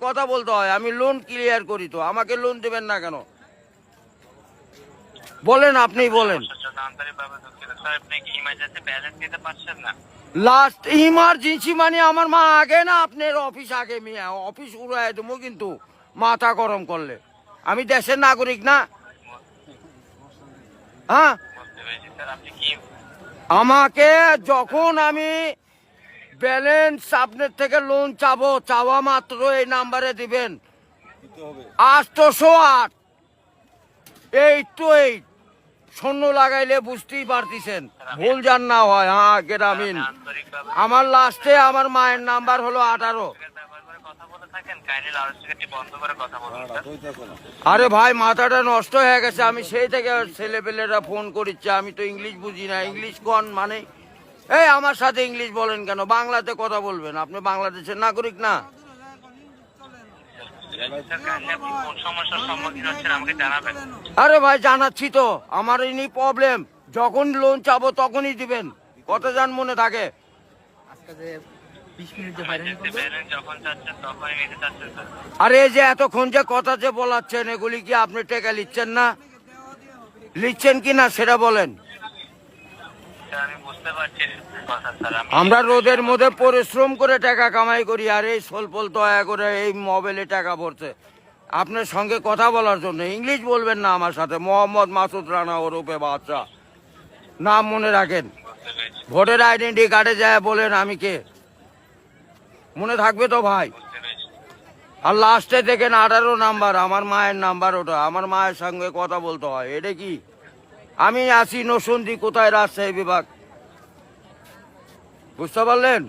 কথা বলতে হয়, আমি লোন ক্লিয়ার করি, তো আমাকে লোন দেবেন না কেন বলেন, আপনি বলেন। লাস্ট ইমার্জেন্সি মানে আমার মা আগে না আপনার অফিস আগে, মিয়া অফিস উড়াই দেবো কিন্তু মাথা গরম করলে। আমি দেশের নাগরিক না। হ্যাঁ, আমাকে যখন আমি ব্যালেন্স আপনার থেকে লোন চাবো, চাওয়া মাত্র এই নাম্বারে দিবেন 808 শূন্য লাগাইলে বুঝতেই পারতেছেন, ভুল যান না হয়। হ্যাঁ গ্রামীণ, আমার লাস্টে আমার মায়ের নাম্বার হলো 18। আরে ভাই মাথাটা নষ্ট হয়ে গেছে, আমি সেই থেকে ছেলেপেলেরা ফোন করিচ্ছে, আমি তো ইংলিশ বুঝি না। ইংলিশ কোন মানে, এই আমার সাথে ইংলিশ বলেন কেন, বাংলাতে কথা বলবেন, আপনি বাংলাদেশের নাগরিক না। আরে ভাই জানাচ্ছি তো, আমার ইনি প্রবলেম, যখন লোন চাবো তখনই দিবেন, কত যান মনে থাকে। আরে এই যে এতক্ষণ যে কথা যে বলাচ্ছেন, এগুলি কি আপনি টাকা লিখছেন না, লিখছেন কি না সেটা বলেন। আমরা রোদের মধ্যে পরিশ্রম করে টাকা কামাই করি, আর এই সোলপল দয়া করে এই মোবাইলে টাকা ভরছে আপনার সঙ্গে কথা বলার জন্য। ইংলিশ বলবেন না আমার সাথে। মোহাম্মদ মাসুদ রানা ওরফে বাদশা, নাম মনে রাখেন। ভোটার আইডেন্টি কার্ডে যায় বলেন আমি কে, মনে থাকবে তো ভাই। আর লাস্টে দেখেন 18 নাম্বার, আমার মায়ের নাম্বার, ওটা আমার মায়ের সঙ্গে কথা বলতে হয়। এটা কি, আমি আছি নসুন্দি, কোথায় রাজশাহী বিভাগ, বুঝতে পারলেন।